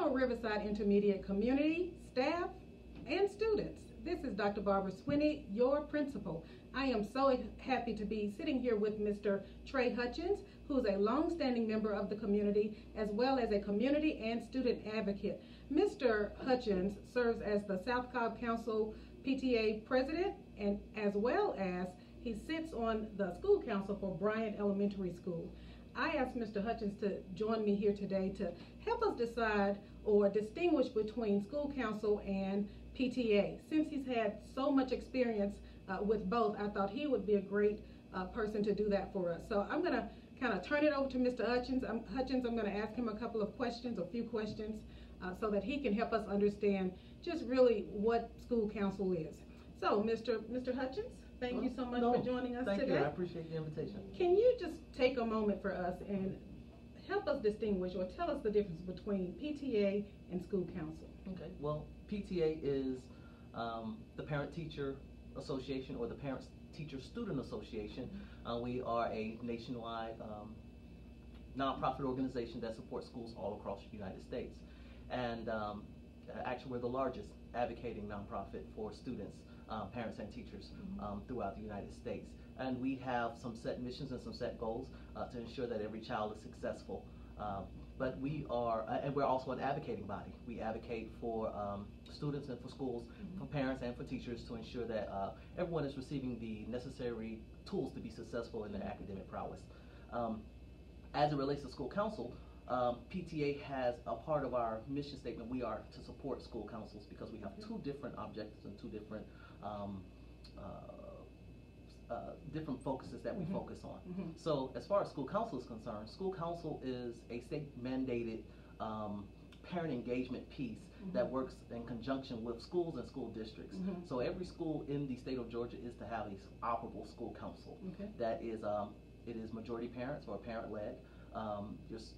Hello, Riverside Intermediate community, staff, and students. This is Dr. Barbara Swinney, your principal. I am so happy to be sitting here with Mr. Tre Hutchins, who is a long-standing member of the community, as well as a community and student advocate. Mr. Hutchins serves as the South Cobb Council PTA president, and as well as he sits on the school council for Bryant Elementary School. I asked Mr. Hutchins to join me here today to help us decide or distinguish between school council and PTA. Since he's had so much experience with both, I thought he would be a great person to do that for us. So I'm going to kind of turn it over to Mr. Hutchins. I'm going to ask him a couple of questions, a few questions, so that he can help us understand just really what school council is. So, Mr. Hutchins, thank you so much for joining us today. Thank you. I appreciate the invitation. Can you just take a moment for us and help us distinguish or tell us the difference between PTA and school council? Okay. Well, PTA is the Parent-Teacher Association, or the Parents-Teacher-Student Association. We are a nationwide nonprofit organization that supports schools all across the United States. And actually, we're the largest advocating nonprofit for students, parents, and teachers throughout the United States. And we have some set missions and some set goals to ensure that every child is successful. But we are, and we're also an advocating body. We advocate for students and for schools, for parents and for teachers, to ensure that everyone is receiving the necessary tools to be successful in their academic prowess. As it relates to school council, PTA has a part of our mission statement. We are to support school councils because we have two different objectives and two different different focuses that we focus on. So as far as school council is concerned, school council is a state-mandated parent engagement piece that works in conjunction with schools and school districts. So every school in the state of Georgia is to have an operable school council. That is, it is majority parents or parent-led.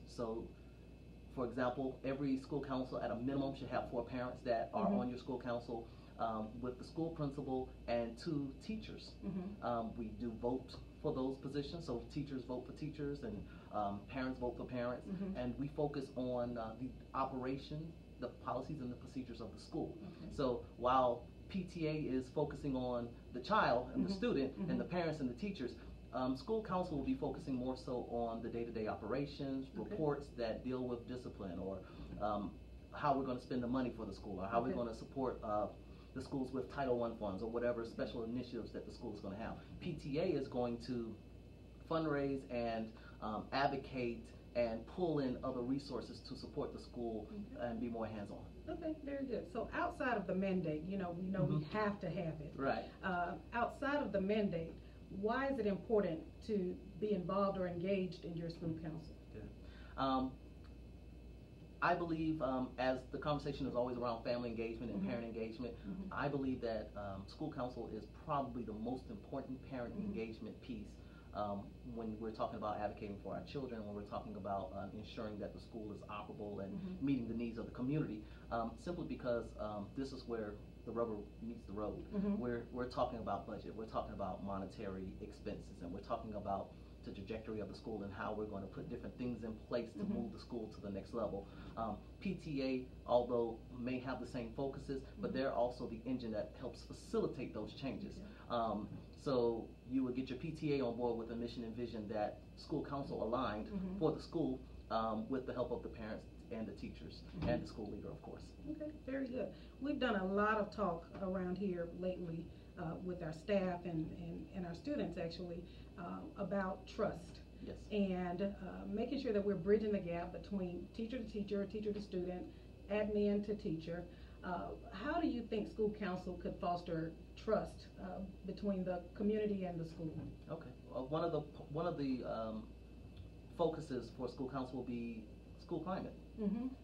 So, for example, every school council at a minimum should have 4 parents that are on your school council, with the school principal and 2 teachers. We do vote for those positions, so teachers vote for teachers and parents vote for parents, and we focus on the operation, the policies and the procedures of the school. So while PTA is focusing on the child and the student and the parents and the teachers, school council will be focusing more so on the day-to-day operations, reports that deal with discipline, or how we're going to spend the money for the school, or how we're going to support the schools with Title I funds, or whatever special initiatives that the school is going to have. PTA is going to fundraise and advocate and pull in other resources to support the school and be more hands-on. Okay, very good. So outside of the mandate, we know we have to have it. Right. Outside of the mandate, why is it important to be involved or engaged in your school council? I believe, as the conversation is always around family engagement and parent engagement, I believe that school council is probably the most important parent engagement piece when we're talking about advocating for our children, when we're talking about ensuring that the school is operable and meeting the needs of the community, simply because this is where the rubber meets the road. We're talking about budget, we're talking about monetary expenses, and we're talking about the trajectory of the school and how we're going to put different things in place to move the school to the next level. PTA, although may have the same focuses, but they're also the engine that helps facilitate those changes. So you would get your PTA on board with a mission and vision that school council aligned for the school, with the help of the parents and the teachers and the school leader, of course. Okay, very good. We've done a lot of talk around here lately with our staff and our students, actually, about trust. Yes. And making sure that we're bridging the gap between teacher to teacher, teacher to student, admin to teacher. How do you think school council could foster trust between the community and the school? Okay. One of the focuses for school council will be school climate,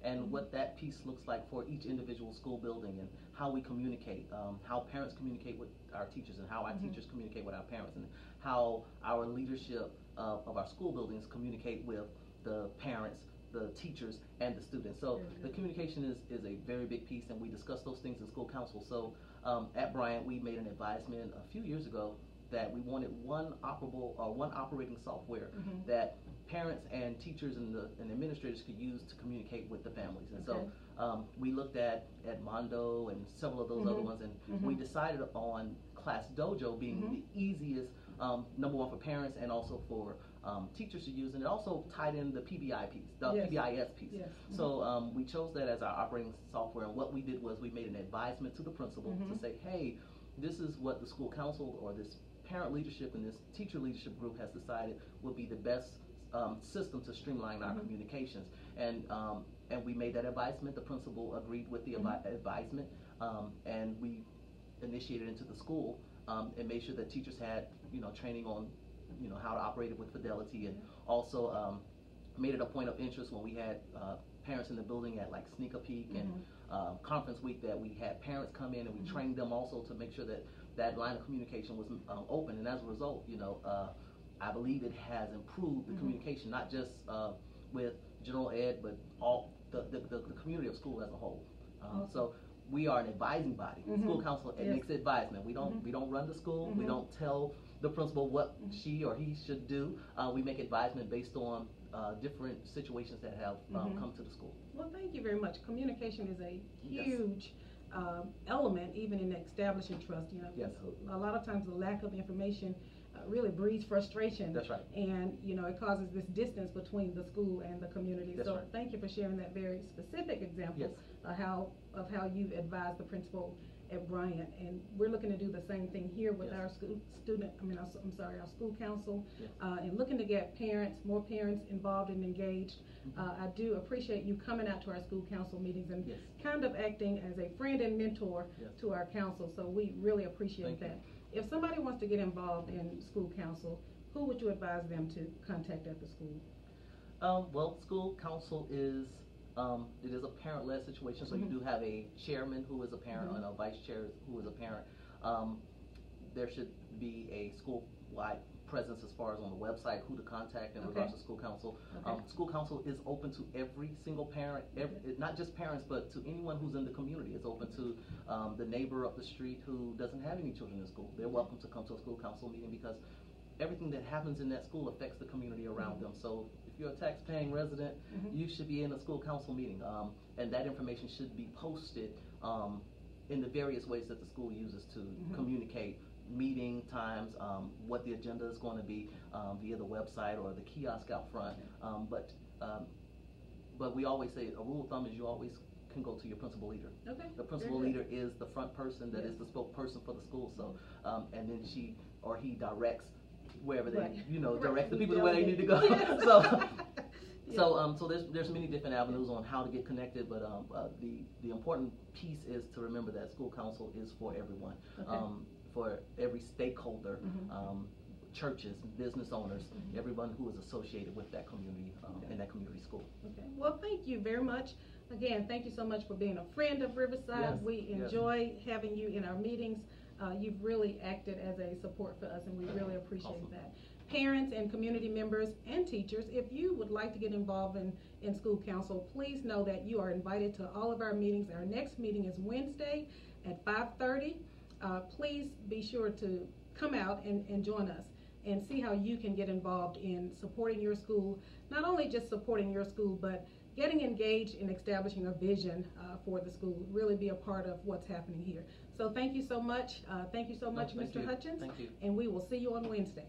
and what that piece looks like for each individual school building, and how we communicate, how parents communicate with our teachers, and how our teachers communicate with our parents, and how our leadership of our school buildings communicate with the parents, the teachers, and the students. So the communication is a very big piece, and we discuss those things in school council. So at Bryant, we made an advisement a few years ago that we wanted one operating software that parents and teachers and administrators could use to communicate with the families. And so we looked at Mondo and several of those other ones, and we decided on Class Dojo being the easiest, number one for parents and also for teachers to use, and it also tied in the PBI piece, the PBIS piece. Yes. So we chose that as our operating software, and what we did was we made an advisement to the principal to say, hey, this is what the school council or this parent leadership and this teacher leadership group has decided would be the best system to streamline our communications. And we made that advisement. The principal agreed with the advisement, and we initiated into the school and made sure that teachers had training on how to operate it with fidelity, and also made it a point of interest when we had parents in the building at like sneak a peek and conference week, that we had parents come in and we trained them also to make sure that that line of communication was open. And as a result, I believe it has improved the communication, not just with general ed, but all the community of school as a whole. So we are an advising body. School council makes advisement. We don't run the school. We don't tell the principal what she or he should do. We make advisement based on different situations that have come to the school. Well, thank you very much. Communication is a huge element, even in establishing trust. A lot of times the lack of information really breeds frustration. That's right. And it causes this distance between the school and the community. That's right. Thank you for sharing that very specific example of how you've advised the principal at Bryant, and we're looking to do the same thing here with our school council, and looking to get more parents involved and engaged. I do appreciate you coming out to our school council meetings and kind of acting as a friend and mentor to our council, so we really appreciate that. If somebody wants to get involved in school council, who would you advise them to contact at the school? Well, school council is it is a parent-led situation, so you do have a chairman who is a parent and a vice chair who is a parent. There should be a school-wide presence as far as on the website, who to contact in regards to school council. School council is open to every single parent, not just parents, but to anyone who's in the community. It's open to the neighbor up the street who doesn't have any children in school. They're welcome to come to a school council meeting, because everything that happens in that school affects the community around them. So if you're a tax-paying resident, you should be in a school council meeting, and that information should be posted in the various ways that the school uses to communicate meeting times, what the agenda is going to be via the website or the kiosk out front. But we always say a rule of thumb is you always can go to your principal leader. The principal leader is the front person that is the spokesperson for the school. So and then she or he directs wherever they direct the people to where they need to go. So there's many different avenues on how to get connected, but the important piece is to remember that school council is for everyone, for every stakeholder, churches, business owners, everyone who is associated with that community in that community school. Well, thank you very much. Again, thank you so much for being a friend of Riverside. We enjoy having you in our meetings. You've really acted as a support for us, and we really appreciate that. Parents and community members and teachers, if you would like to get involved in school council, please know that you are invited to all of our meetings. Our next meeting is Wednesday at 5:30. Please be sure to come out and join us and see how you can get involved in supporting your school. Not only just supporting your school, but getting engaged in establishing a vision for the school. Really be a part of what's happening here. So thank you so much. Thank you so much, Mr. Hutchins. Thank you. And we will see you on Wednesday.